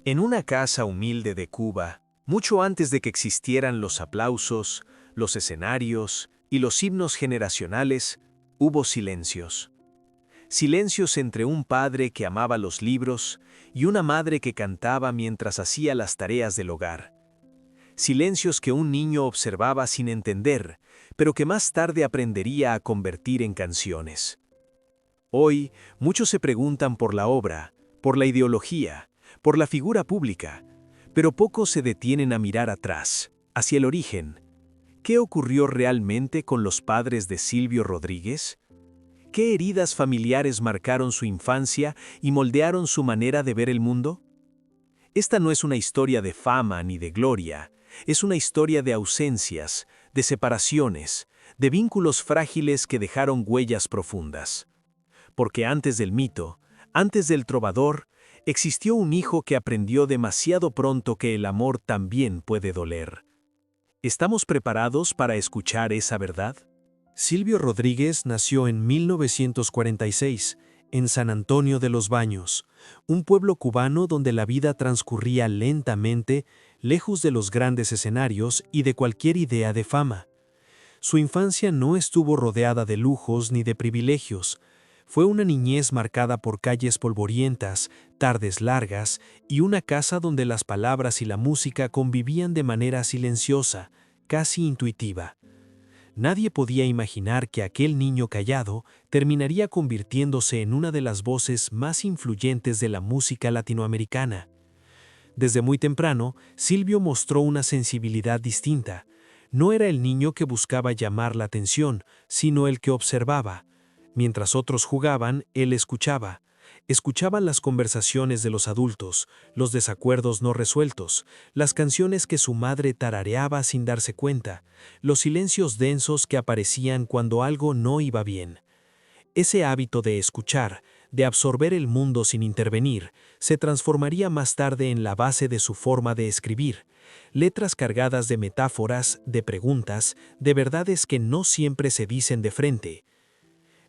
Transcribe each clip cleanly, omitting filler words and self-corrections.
En una casa humilde de Cuba, mucho antes de que existieran los aplausos, los escenarios y los himnos generacionales, hubo silencios. Silencios entre un padre que amaba los libros y una madre que cantaba mientras hacía las tareas del hogar. Silencios que un niño observaba sin entender, pero que más tarde aprendería a convertir en canciones. Hoy, muchos se preguntan por la obra, por la ideología, por la figura pública, pero pocos se detienen a mirar atrás, hacia el origen. ¿Qué ocurrió realmente con los padres de Silvio Rodríguez? ¿Qué heridas familiares marcaron su infancia y moldearon su manera de ver el mundo? Esta no es una historia de fama ni de gloria, es una historia de ausencias, de separaciones, de vínculos frágiles que dejaron huellas profundas. Porque antes del mito, antes del trovador, existió un hijo que aprendió demasiado pronto que el amor también puede doler. ¿Estamos preparados para escuchar esa verdad? Silvio Rodríguez nació en 1946, en San Antonio de los Baños, un pueblo cubano donde la vida transcurría lentamente, lejos de los grandes escenarios y de cualquier idea de fama. Su infancia no estuvo rodeada de lujos ni de privilegios. Fue una niñez marcada por calles polvorientas, tardes largas y una casa donde las palabras y la música convivían de manera silenciosa, casi intuitiva. Nadie podía imaginar que aquel niño callado terminaría convirtiéndose en una de las voces más influyentes de la música latinoamericana. Desde muy temprano, Silvio mostró una sensibilidad distinta. No era el niño que buscaba llamar la atención, sino el que observaba. Mientras otros jugaban, él escuchaba. Escuchaba las conversaciones de los adultos, los desacuerdos no resueltos, las canciones que su madre tarareaba sin darse cuenta, los silencios densos que aparecían cuando algo no iba bien. Ese hábito de escuchar, de absorber el mundo sin intervenir, se transformaría más tarde en la base de su forma de escribir. Letras cargadas de metáforas, de preguntas, de verdades que no siempre se dicen de frente.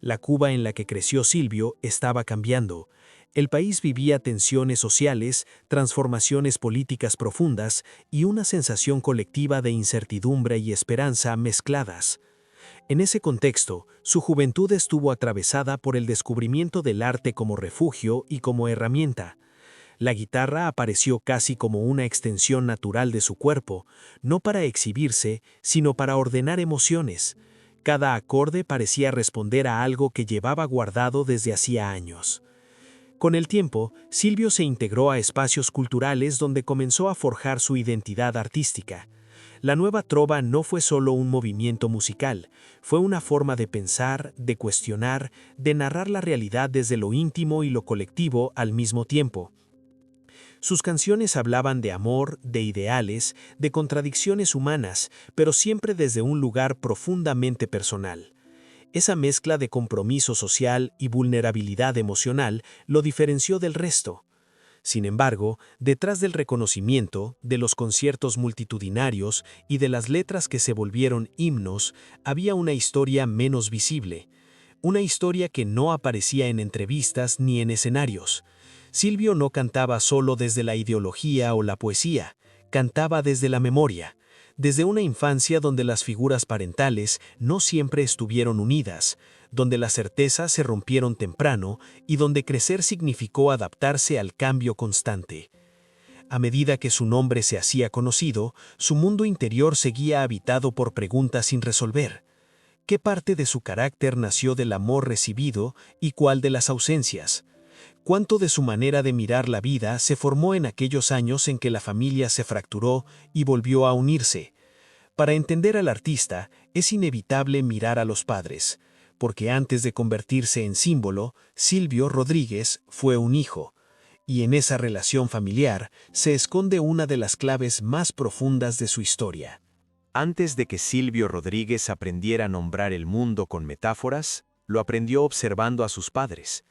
La Cuba en la que creció Silvio estaba cambiando. El país vivía tensiones sociales, transformaciones políticas profundas y una sensación colectiva de incertidumbre y esperanza mezcladas. En ese contexto, su juventud estuvo atravesada por el descubrimiento del arte como refugio y como herramienta. La guitarra apareció casi como una extensión natural de su cuerpo, no para exhibirse, sino para ordenar emociones. Cada acorde parecía responder a algo que llevaba guardado desde hacía años. Con el tiempo, Silvio se integró a espacios culturales donde comenzó a forjar su identidad artística. La nueva trova no fue solo un movimiento musical, fue una forma de pensar, de cuestionar, de narrar la realidad desde lo íntimo y lo colectivo al mismo tiempo. Sus canciones hablaban de amor, de ideales, de contradicciones humanas, pero siempre desde un lugar profundamente personal. Esa mezcla de compromiso social y vulnerabilidad emocional lo diferenció del resto. Sin embargo, detrás del reconocimiento, de los conciertos multitudinarios y de las letras que se volvieron himnos, había una historia menos visible. Una historia que no aparecía en entrevistas ni en escenarios. Silvio no cantaba solo desde la ideología o la poesía, cantaba desde la memoria, desde una infancia donde las figuras parentales no siempre estuvieron unidas, donde las certezas se rompieron temprano y donde crecer significó adaptarse al cambio constante. A medida que su nombre se hacía conocido, su mundo interior seguía habitado por preguntas sin resolver. ¿Qué parte de su carácter nació del amor recibido y cuál de las ausencias? ¿Cuánto de su manera de mirar la vida se formó en aquellos años en que la familia se fracturó y volvió a unirse? Para entender al artista, es inevitable mirar a los padres, porque antes de convertirse en símbolo, Silvio Rodríguez fue un hijo, y en esa relación familiar se esconde una de las claves más profundas de su historia. Antes de que Silvio Rodríguez aprendiera a nombrar el mundo con metáforas, lo aprendió observando a sus padres.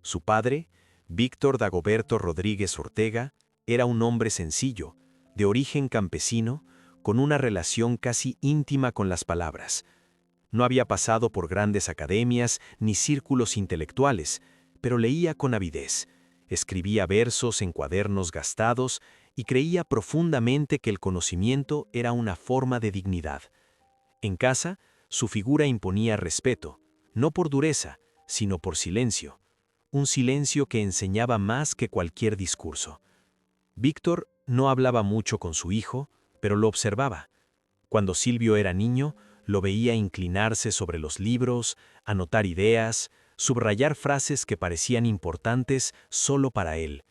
Su padre, Víctor Dagoberto Rodríguez Ortega, era un hombre sencillo, de origen campesino, con una relación casi íntima con las palabras. No había pasado por grandes academias ni círculos intelectuales, pero leía con avidez. Escribía versos en cuadernos gastados y creía profundamente que el conocimiento era una forma de dignidad. En casa, su figura imponía respeto, no por dureza, sino por silencio. Un silencio que enseñaba más que cualquier discurso. Víctor no hablaba mucho con su hijo, pero lo observaba. Cuando Silvio era niño, lo veía inclinarse sobre los libros, anotar ideas, subrayar frases que parecían importantes solo para él.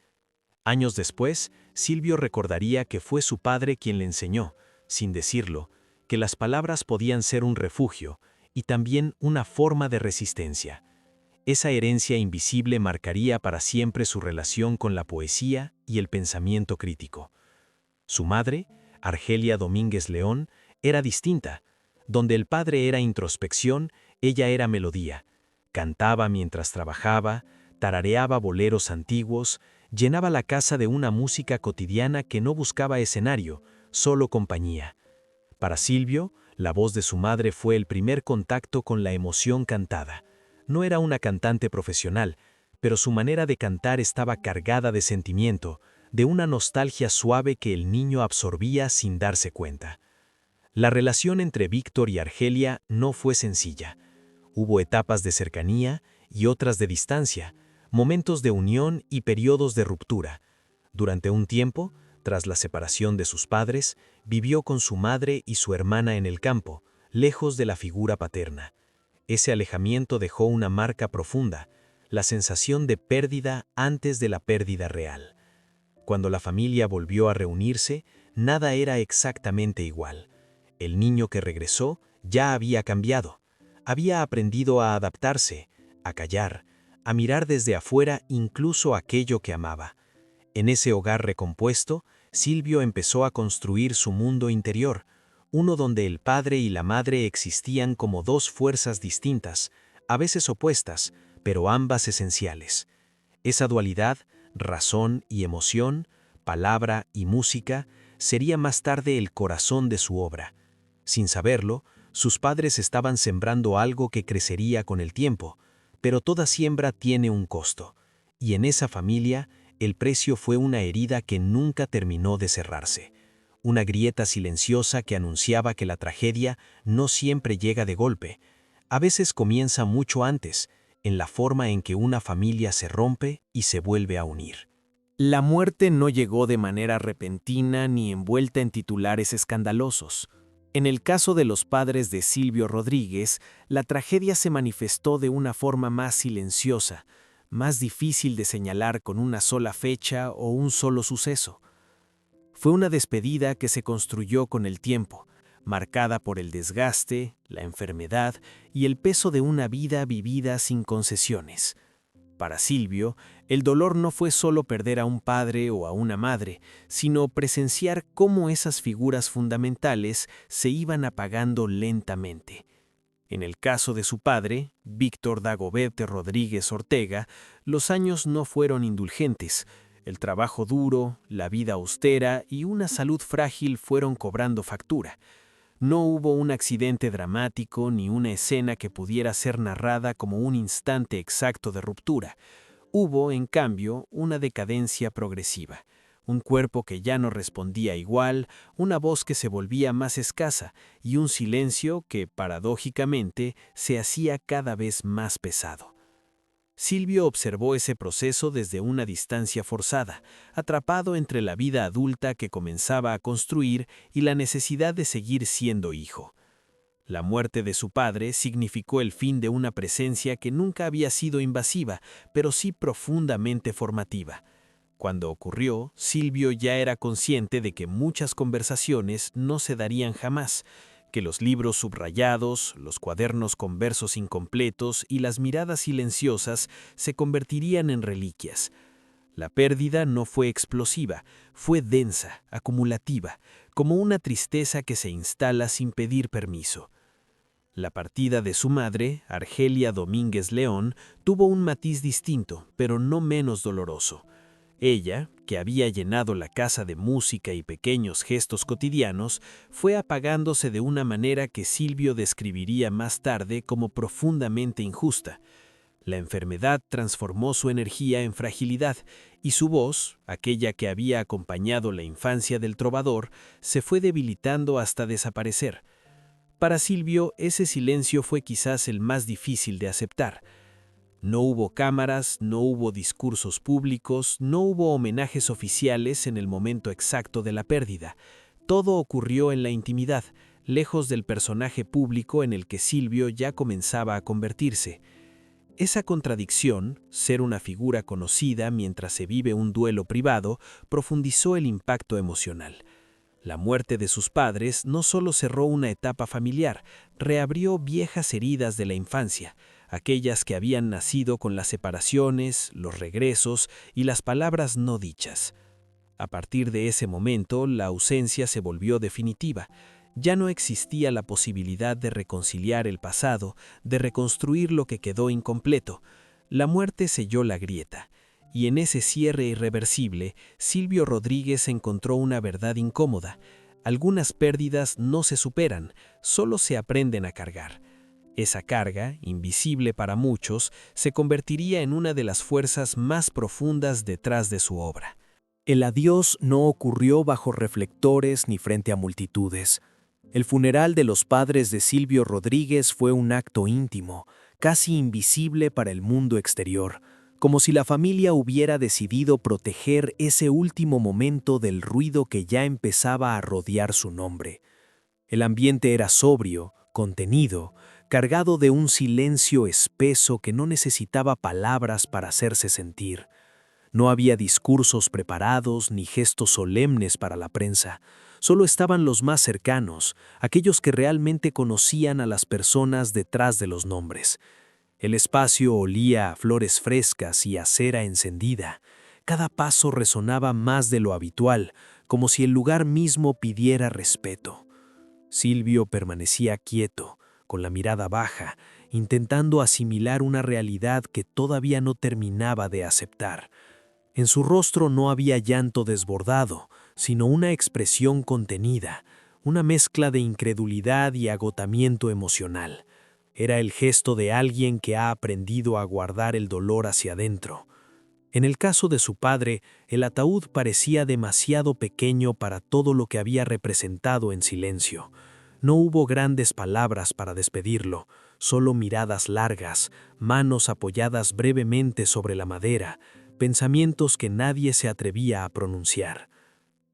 Años después, Silvio recordaría que fue su padre quien le enseñó, sin decirlo, que las palabras podían ser un refugio y también una forma de resistencia. Esa herencia invisible marcaría para siempre su relación con la poesía y el pensamiento crítico. Su madre, Argelia Domínguez León, era distinta. Donde el padre era introspección, ella era melodía. Cantaba mientras trabajaba, tarareaba boleros antiguos, llenaba la casa de una música cotidiana que no buscaba escenario, solo compañía. Para Silvio, la voz de su madre fue el primer contacto con la emoción cantada. No era una cantante profesional, pero su manera de cantar estaba cargada de sentimiento, de una nostalgia suave que el niño absorbía sin darse cuenta. La relación entre Víctor y Argelia no fue sencilla. Hubo etapas de cercanía y otras de distancia, momentos de unión y periodos de ruptura. Durante un tiempo, tras la separación de sus padres, vivió con su madre y su hermana en el campo, lejos de la figura paterna. Ese alejamiento dejó una marca profunda, la sensación de pérdida antes de la pérdida real. Cuando la familia volvió a reunirse, nada era exactamente igual. El niño que regresó ya había cambiado. Había aprendido a adaptarse, a callar, a mirar desde afuera incluso aquello que amaba. En ese hogar recompuesto, Silvio empezó a construir su mundo interior, uno donde el padre y la madre existían como dos fuerzas distintas, a veces opuestas, pero ambas esenciales. Esa dualidad, razón y emoción, palabra y música, sería más tarde el corazón de su obra. Sin saberlo, sus padres estaban sembrando algo que crecería con el tiempo, pero toda siembra tiene un costo, y en esa familia el precio fue una herida que nunca terminó de cerrarse, una grieta silenciosa que anunciaba que la tragedia no siempre llega de golpe, a veces comienza mucho antes, en la forma en que una familia se rompe y se vuelve a unir. La muerte no llegó de manera repentina ni envuelta en titulares escandalosos. En el caso de los padres de Silvio Rodríguez, la tragedia se manifestó de una forma más silenciosa, más difícil de señalar con una sola fecha o un solo suceso. Fue una despedida que se construyó con el tiempo, marcada por el desgaste, la enfermedad y el peso de una vida vivida sin concesiones. Para Silvio, el dolor no fue solo perder a un padre o a una madre, sino presenciar cómo esas figuras fundamentales se iban apagando lentamente. En el caso de su padre, Víctor Dagoberto Rodríguez Ortega, los años no fueron indulgentes. El trabajo duro, la vida austera y una salud frágil fueron cobrando factura. No hubo un accidente dramático ni una escena que pudiera ser narrada como un instante exacto de ruptura. Hubo, en cambio, una decadencia progresiva, un cuerpo que ya no respondía igual, una voz que se volvía más escasa y un silencio que, paradójicamente, se hacía cada vez más pesado. Silvio observó ese proceso desde una distancia forzada, atrapado entre la vida adulta que comenzaba a construir y la necesidad de seguir siendo hijo. La muerte de su padre significó el fin de una presencia que nunca había sido invasiva, pero sí profundamente formativa. Cuando ocurrió, Silvio ya era consciente de que muchas conversaciones no se darían jamás, que los libros subrayados, los cuadernos con versos incompletos y las miradas silenciosas se convertirían en reliquias. La pérdida no fue explosiva, fue densa, acumulativa, como una tristeza que se instala sin pedir permiso. La partida de su madre, Argelia Domínguez León, tuvo un matiz distinto, pero no menos doloroso. Ella, que había llenado la casa de música y pequeños gestos cotidianos, fue apagándose de una manera que Silvio describiría más tarde como profundamente injusta. La enfermedad transformó su energía en fragilidad, y su voz, aquella que había acompañado la infancia del trovador, se fue debilitando hasta desaparecer. Para Silvio, ese silencio fue quizás el más difícil de aceptar. No hubo cámaras, no hubo discursos públicos, no hubo homenajes oficiales en el momento exacto de la pérdida. Todo ocurrió en la intimidad, lejos del personaje público en el que Silvio ya comenzaba a convertirse. Esa contradicción, ser una figura conocida mientras se vive un duelo privado, profundizó el impacto emocional. La muerte de sus padres no solo cerró una etapa familiar, reabrió viejas heridas de la infancia, aquellas que habían nacido con las separaciones, los regresos y las palabras no dichas. A partir de ese momento, la ausencia se volvió definitiva. Ya no existía la posibilidad de reconciliar el pasado, de reconstruir lo que quedó incompleto. La muerte selló la grieta, y en ese cierre irreversible, Silvio Rodríguez encontró una verdad incómoda. Algunas pérdidas no se superan, solo se aprenden a cargar. Esa carga, invisible para muchos, se convertiría en una de las fuerzas más profundas detrás de su obra. El adiós no ocurrió bajo reflectores ni frente a multitudes. El funeral de los padres de Silvio Rodríguez fue un acto íntimo, casi invisible para el mundo exterior, como si la familia hubiera decidido proteger ese último momento del ruido que ya empezaba a rodear su nombre. El ambiente era sobrio, contenido, cargado de un silencio espeso que no necesitaba palabras para hacerse sentir. No había discursos preparados ni gestos solemnes para la prensa. Solo estaban los más cercanos, aquellos que realmente conocían a las personas detrás de los nombres. El espacio olía a flores frescas y a cera encendida. Cada paso resonaba más de lo habitual, como si el lugar mismo pidiera respeto. Silvio permanecía quieto, con la mirada baja, intentando asimilar una realidad que todavía no terminaba de aceptar. En su rostro no había llanto desbordado, sino una expresión contenida, una mezcla de incredulidad y agotamiento emocional. Era el gesto de alguien que ha aprendido a guardar el dolor hacia adentro. En el caso de su padre, el ataúd parecía demasiado pequeño para todo lo que había representado en silencio. No hubo grandes palabras para despedirlo, solo miradas largas, manos apoyadas brevemente sobre la madera, pensamientos que nadie se atrevía a pronunciar.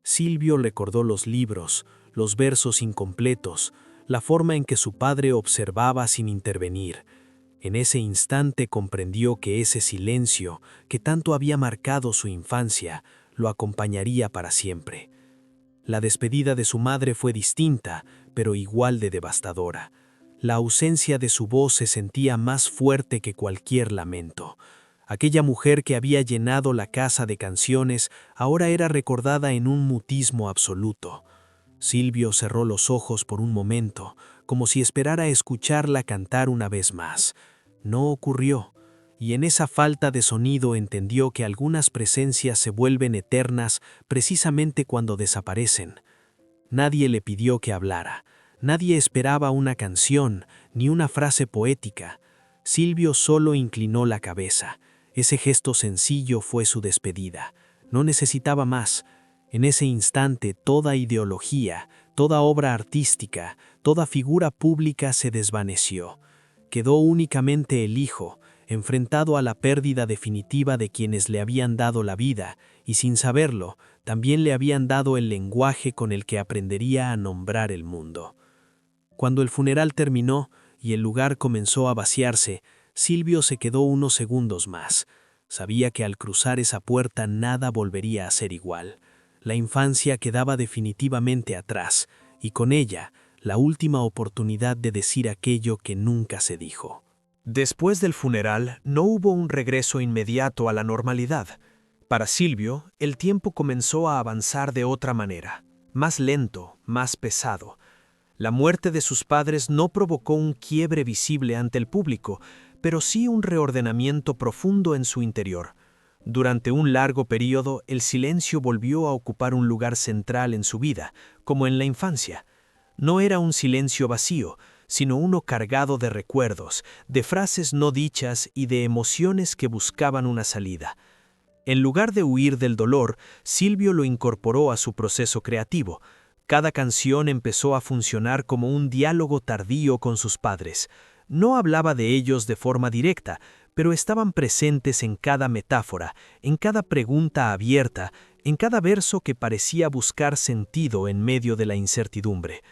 Silvio recordó los libros, los versos incompletos, la forma en que su padre observaba sin intervenir. En ese instante comprendió que ese silencio, que tanto había marcado su infancia, lo acompañaría para siempre. La despedida de su madre fue distinta, pero igual de devastadora. La ausencia de su voz se sentía más fuerte que cualquier lamento. Aquella mujer que había llenado la casa de canciones ahora era recordada en un mutismo absoluto. Silvio cerró los ojos por un momento, como si esperara escucharla cantar una vez más. No ocurrió, y en esa falta de sonido entendió que algunas presencias se vuelven eternas precisamente cuando desaparecen. Nadie le pidió que hablara, nadie esperaba una canción ni una frase poética. Silvio solo inclinó la cabeza. Ese gesto sencillo fue su despedida. No necesitaba más. En ese instante toda ideología, toda obra artística, toda figura pública se desvaneció. Quedó únicamente el hijo, enfrentado a la pérdida definitiva de quienes le habían dado la vida, y sin saberlo, también le habían dado el lenguaje con el que aprendería a nombrar el mundo. Cuando el funeral terminó y el lugar comenzó a vaciarse, Silvio se quedó unos segundos más. Sabía que al cruzar esa puerta nada volvería a ser igual. La infancia quedaba definitivamente atrás, y con ella, la última oportunidad de decir aquello que nunca se dijo. Después del funeral, no hubo un regreso inmediato a la normalidad. Para Silvio, el tiempo comenzó a avanzar de otra manera, más lento, más pesado. La muerte de sus padres no provocó un quiebre visible ante el público, pero sí un reordenamiento profundo en su interior. Durante un largo periodo, el silencio volvió a ocupar un lugar central en su vida, como en la infancia. No era un silencio vacío, sino uno cargado de recuerdos, de frases no dichas y de emociones que buscaban una salida. En lugar de huir del dolor, Silvio lo incorporó a su proceso creativo. Cada canción empezó a funcionar como un diálogo tardío con sus padres. No hablaba de ellos de forma directa, pero estaban presentes en cada metáfora, en cada pregunta abierta, en cada verso que parecía buscar sentido en medio de la incertidumbre.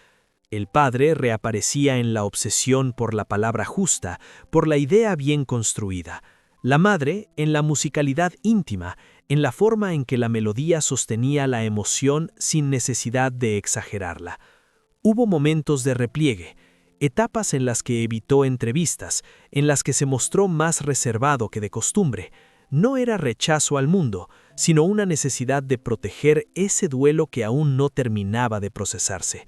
El padre reaparecía en la obsesión por la palabra justa, por la idea bien construida. La madre en la musicalidad íntima, en la forma en que la melodía sostenía la emoción sin necesidad de exagerarla. Hubo momentos de repliegue, etapas en las que evitó entrevistas, en las que se mostró más reservado que de costumbre. No era rechazo al mundo, sino una necesidad de proteger ese duelo que aún no terminaba de procesarse.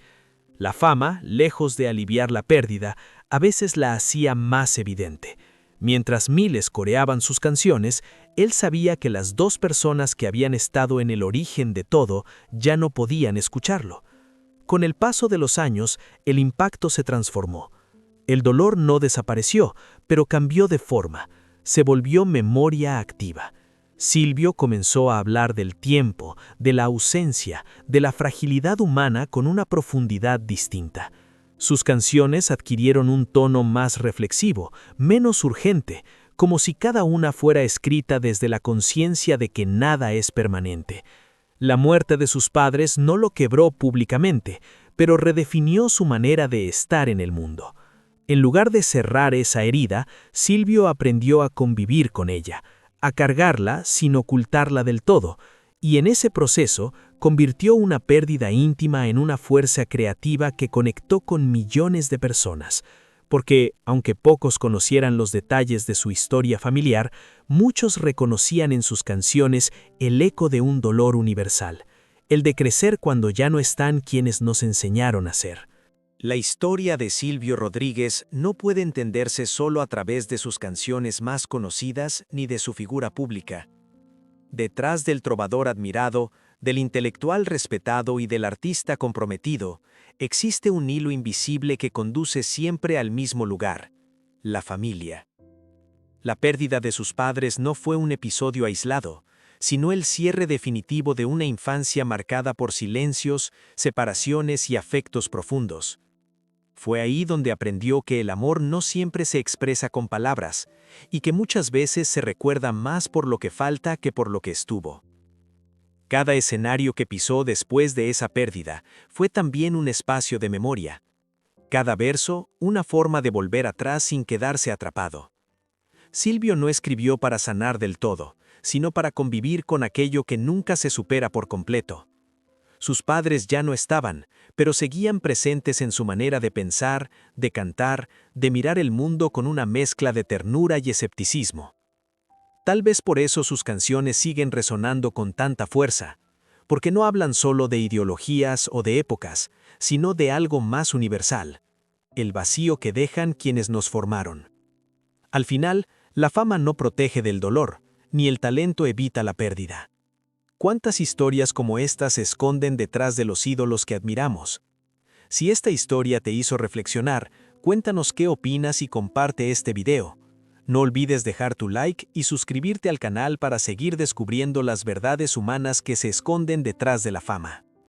La fama, lejos de aliviar la pérdida, a veces la hacía más evidente. Mientras miles coreaban sus canciones, él sabía que las dos personas que habían estado en el origen de todo ya no podían escucharlo. Con el paso de los años, el impacto se transformó. El dolor no desapareció, pero cambió de forma. Se volvió memoria activa. Silvio comenzó a hablar del tiempo, de la ausencia, de la fragilidad humana con una profundidad distinta. Sus canciones adquirieron un tono más reflexivo, menos urgente, como si cada una fuera escrita desde la conciencia de que nada es permanente. La muerte de sus padres no lo quebró públicamente, pero redefinió su manera de estar en el mundo. En lugar de cerrar esa herida, Silvio aprendió a convivir con ella, a cargarla sin ocultarla del todo, y en ese proceso convirtió una pérdida íntima en una fuerza creativa que conectó con millones de personas. Porque, aunque pocos conocieran los detalles de su historia familiar, muchos reconocían en sus canciones el eco de un dolor universal, el de crecer cuando ya no están quienes nos enseñaron a ser. La historia de Silvio Rodríguez no puede entenderse solo a través de sus canciones más conocidas ni de su figura pública. Detrás del trovador admirado, del intelectual respetado y del artista comprometido, existe un hilo invisible que conduce siempre al mismo lugar: la familia. La pérdida de sus padres no fue un episodio aislado, sino el cierre definitivo de una infancia marcada por silencios, separaciones y afectos profundos. Fue ahí donde aprendió que el amor no siempre se expresa con palabras, y que muchas veces se recuerda más por lo que falta que por lo que estuvo. Cada escenario que pisó después de esa pérdida fue también un espacio de memoria. Cada verso, una forma de volver atrás sin quedarse atrapado. Silvio no escribió para sanar del todo, sino para convivir con aquello que nunca se supera por completo. Sus padres ya no estaban, pero seguían presentes en su manera de pensar, de cantar, de mirar el mundo con una mezcla de ternura y escepticismo. Tal vez por eso sus canciones siguen resonando con tanta fuerza, porque no hablan solo de ideologías o de épocas, sino de algo más universal: el vacío que dejan quienes nos formaron. Al final, la fama no protege del dolor, ni el talento evita la pérdida. ¿Cuántas historias como esta se esconden detrás de los ídolos que admiramos? Si esta historia te hizo reflexionar, cuéntanos qué opinas y comparte este video. No olvides dejar tu like y suscribirte al canal para seguir descubriendo las verdades humanas que se esconden detrás de la fama.